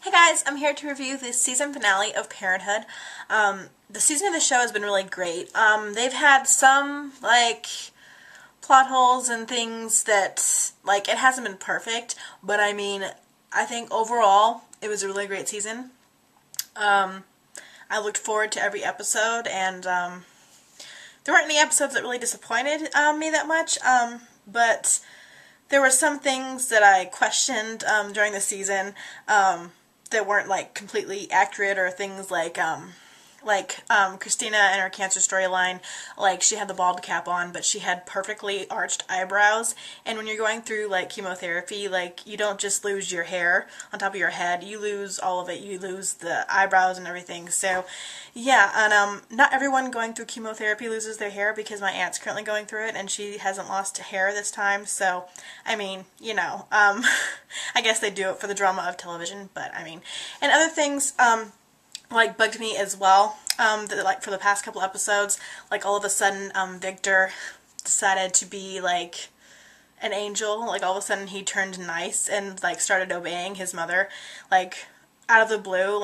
Hey guys, I'm here to review the season finale of Parenthood. The season of the show has been really great. They've had some, plot holes and things that, it hasn't been perfect, but I think overall it was a really great season. I looked forward to every episode, and there weren't any episodes that really disappointed me that much, but there were some things that I questioned during the season that weren't completely accurate, or things Christina and her cancer storyline, she had the bald cap on, but she had perfectly arched eyebrows, and when you're going through chemotherapy, you don't just lose your hair on top of your head, you lose all of it, you lose the eyebrows and everything. So yeah, and not everyone going through chemotherapy loses their hair, because my aunt's currently going through it and she hasn't lost hair this time. So I guess they do it for the drama of television, but and other things bugged me as well, that for the past couple episodes, all of a sudden Victor decided to be an angel. All of a sudden he turned nice and started obeying his mother, out of the blue,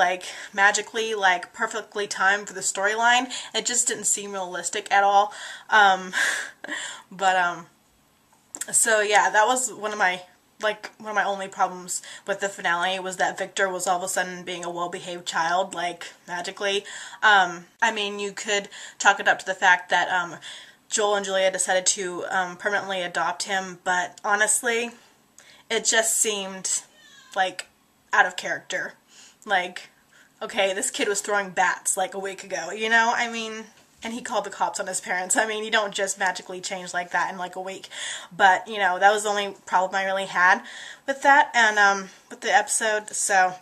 magically, perfectly timed for the storyline. It just didn't seem realistic at all. So yeah, that was one of my only problems with the finale, was that Victor was all of a sudden being a well-behaved child, magically. You could chalk it up to the fact that Joel and Julia decided to permanently adopt him, but honestly, it just seemed out of character. Okay, this kid was throwing bats a week ago, you know? And he called the cops on his parents. You don't just magically change like that in a week. But, that was the only problem I really had with that, and with the episode. So,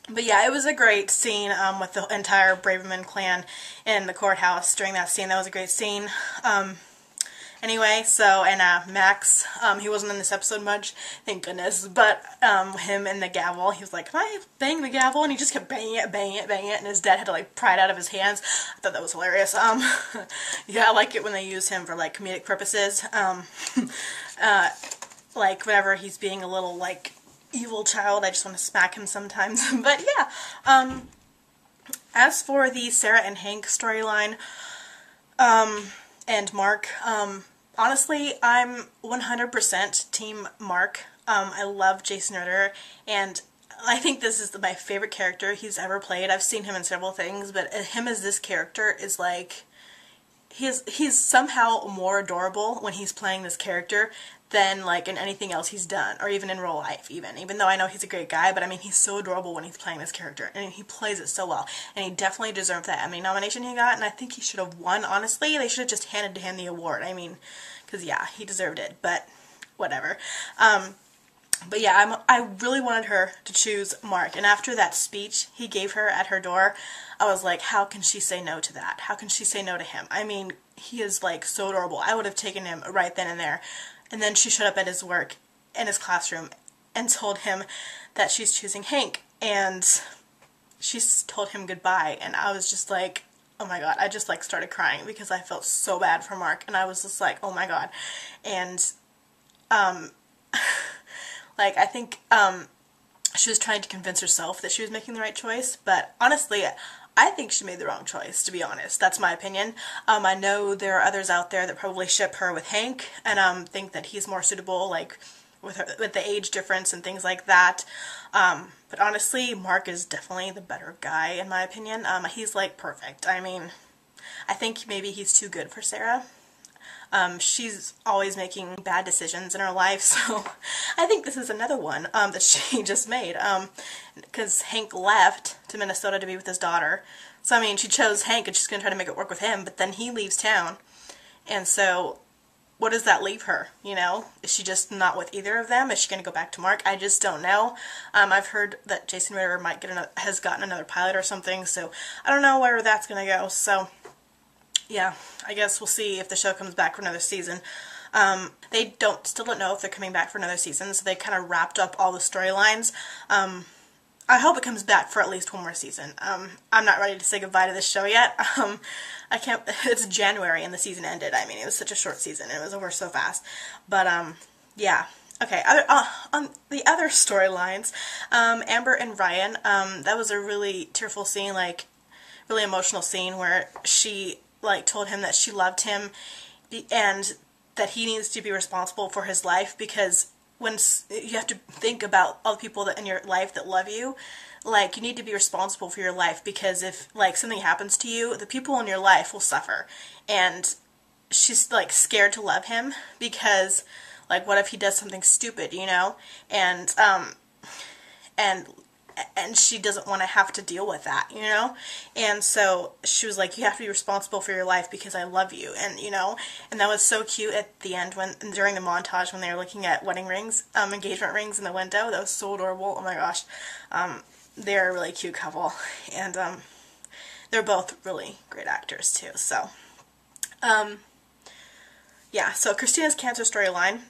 but yeah, it was a great scene with the entire Braverman clan in the courthouse during that scene. That was a great scene. Anyway, so, and Max, he wasn't in this episode much, thank goodness, but him and the gavel, he was like, "Can I bang the gavel?" And he just kept banging it, and his dad had to pry it out of his hands. I thought that was hilarious. Yeah, I like it when they use him for comedic purposes. Whenever he's being a little evil child, I just want to smack him sometimes. But yeah, as for the Sarah and Hank storyline, and Mark, honestly, I'm 100% Team Mark. I love Jason Ritter, and I think this is my favorite character he's ever played. I've seen him in several things, but him as this character is he's somehow more adorable when he's playing this character than in anything else he's done, or even in real life, even though I know he's a great guy. But he's so adorable when he's playing this character, and he plays it so well, and he definitely deserved that Emmy nomination he got, and I think he should have won. Honestly, they should have just handed him the award. Because yeah, he deserved it, but whatever. But yeah, I really wanted her to choose Mark, and after that speech he gave her at her door, I was like, how can she say no to that? How can she say no to him? He is so adorable. I would have taken him right then and there. And then she showed up at his work, in his classroom, and told him that she's choosing Hank, and she told him goodbye, and I was just like, oh my god, I just started crying, because I felt so bad for Mark, and I was just like, oh my god. And I think she was trying to convince herself that she was making the right choice, but honestly, I think she made the wrong choice, to be honest. That's my opinion. I know there are others out there that probably ship her with Hank, and think that he's more suitable, with the age difference and things like that. But honestly, Mark is definitely the better guy, in my opinion. He's perfect. I think maybe he's too good for Sarah. She's always making bad decisions in her life, so I think this is another one that she just made, because Hank left to Minnesota to be with his daughter. So she chose Hank, and she's going to try to make it work with him, but then he leaves town, and so what does that leave her, Is she just not with either of them? Is she going to go back to Mark? I just don't know. I've heard that Jason Ritter has gotten another pilot or something, so I don't know where that's going to go, so yeah, I guess we'll see if the show comes back for another season. They still don't know if they're coming back for another season, so they kind of wrapped up all the storylines. I hope it comes back for at least one more season. I'm not ready to say goodbye to this show yet. I can't, it's January and the season ended. It was such a short season, and it was over so fast. But, yeah, Okay, on the other storylines, Amber and Ryan, that was a really tearful scene, like, really emotional scene where she, like, told him that she loved him and that he needs to be responsible for his life, because when you have to think about all the people that in your life that love you, like, you need to be responsible for your life, because if, like, something happens to you, the people in your life will suffer. And she's, like, scared to love him because, like, what if he does something stupid, you know? And and she doesn't want to have to deal with that, you know? And so she was like, you have to be responsible for your life because I love you, and, you know? And that was so cute at the end, during the montage, when they were looking at wedding rings, engagement rings in the window. That was so adorable. Oh my gosh. They're a really cute couple, and, they're both really great actors, too, so, yeah, so Christina's cancer storyline,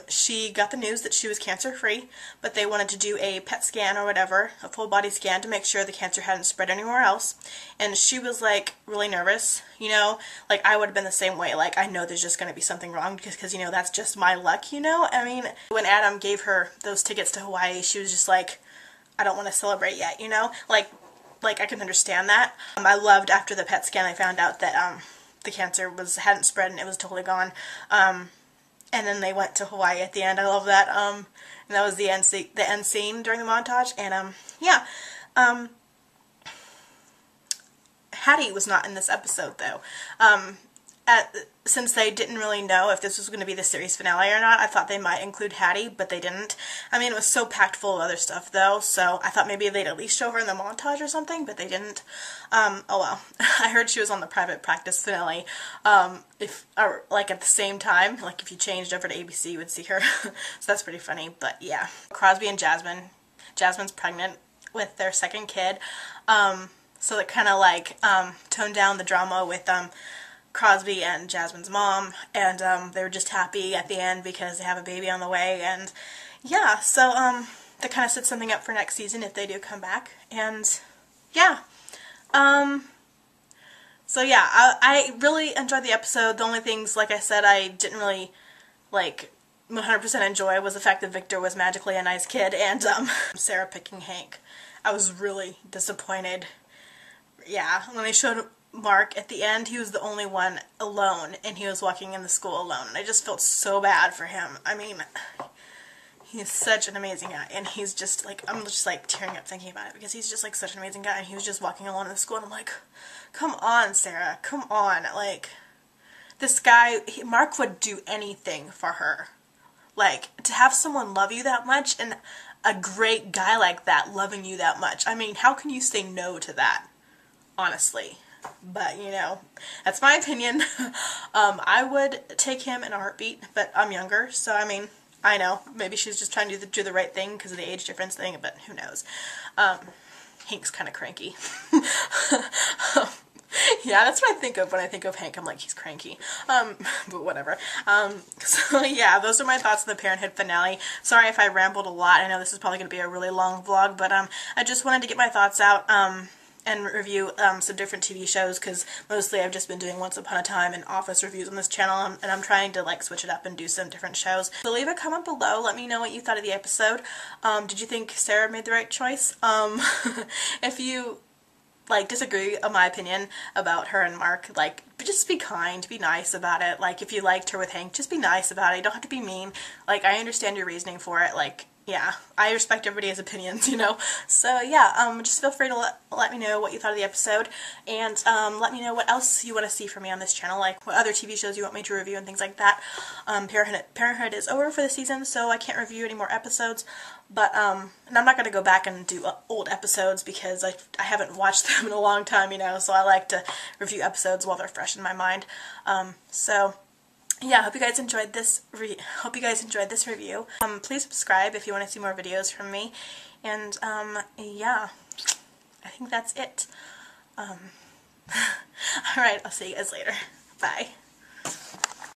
she got the news that she was cancer-free, but they wanted to do a PET scan or whatever, a full-body scan, to make sure the cancer hadn't spread anywhere else, and she was, like, really nervous, you know? Like, I would have been the same way. Like, I know there's just going to be something wrong, because, you know, that's just my luck, you know? I mean, when Adam gave her those tickets to Hawaii, she was just like, I don't want to celebrate yet, you know? Like, I can understand that. I loved, after the PET scan, I found out that, the cancer hadn't spread and it was totally gone. And then they went to Hawaii at the end. I love that. And that was the end scene during the montage. And, yeah. Hattie was not in this episode, though. Since they didn't really know if this was going to be the series finale or not, I thought they might include Hattie, but they didn't. I mean, it was so packed full of other stuff, though, so I thought maybe they'd at least show her in the montage or something, but they didn't. Oh well. I heard she was on the private practice finale, like, at the same time. Like, if you changed over to ABC, you would see her. So that's pretty funny, but yeah. Crosby and Jasmine. Jasmine's pregnant with their second kid, so that kind of, like, toned down the drama with, Crosby and Jasmine's mom, and they were just happy at the end because they have a baby on the way, and yeah, so that kind of sets something up for next season if they do come back, and yeah, so yeah, I really enjoyed the episode. The only things, like I said, I didn't really, like, 100% enjoy was the fact that Victor was magically a nice kid, and Sarah picking Hank. I was really disappointed. Yeah, when they showed Mark at the end, he was the only one alone, and he was walking in the school alone, and I just felt so bad for him. I mean, he's such an amazing guy, and he's just, like, I'm just, like, tearing up thinking about it, because he's just, like, such an amazing guy, and he was just walking alone in the school, and I'm like, come on, Sarah, come on, like, this guy, Mark would do anything for her. Like, to have someone love you that much, and a great guy like that loving you that much, I mean, how can you say no to that? Honestly. But, you know, that's my opinion. I would take him in a heartbeat, but I'm younger, so, I mean, I know. Maybe she's just trying to do the right thing because of the age difference thing, but who knows. Hank's kind of cranky. Yeah, that's what I think of when I think of Hank. I'm like, he's cranky. But whatever. So yeah, those are my thoughts on the Parenthood finale. Sorry if I rambled a lot. I know this is probably going to be a really long vlog, but I just wanted to get my thoughts out, and review some different TV shows, because mostly I've just been doing Once Upon a Time and Office reviews on this channel, and I'm trying to, like, switch it up and do some different shows. So leave a comment below, let me know what you thought of the episode. Did you think Sarah made the right choice? If you, like, disagree of my opinion about her and Mark, like, just be kind, be nice about it. Like, if you liked her with Hank, just be nice about it. You don't have to be mean. Like, I understand your reasoning for it, like, yeah, I respect everybody's opinions, you know. So yeah, just feel free to let me know what you thought of the episode, and let me know what else you want to see from me on this channel, like what other TV shows you want me to review and things like that. Parenthood is over for the season, so I can't review any more episodes, but and I'm not going to go back and do old episodes because I haven't watched them in a long time, you know, so I like to review episodes while they're fresh in my mind. So yeah, hope you guys enjoyed this review. Please subscribe if you want to see more videos from me. And yeah, I think that's it. Alright, I'll see you guys later. Bye.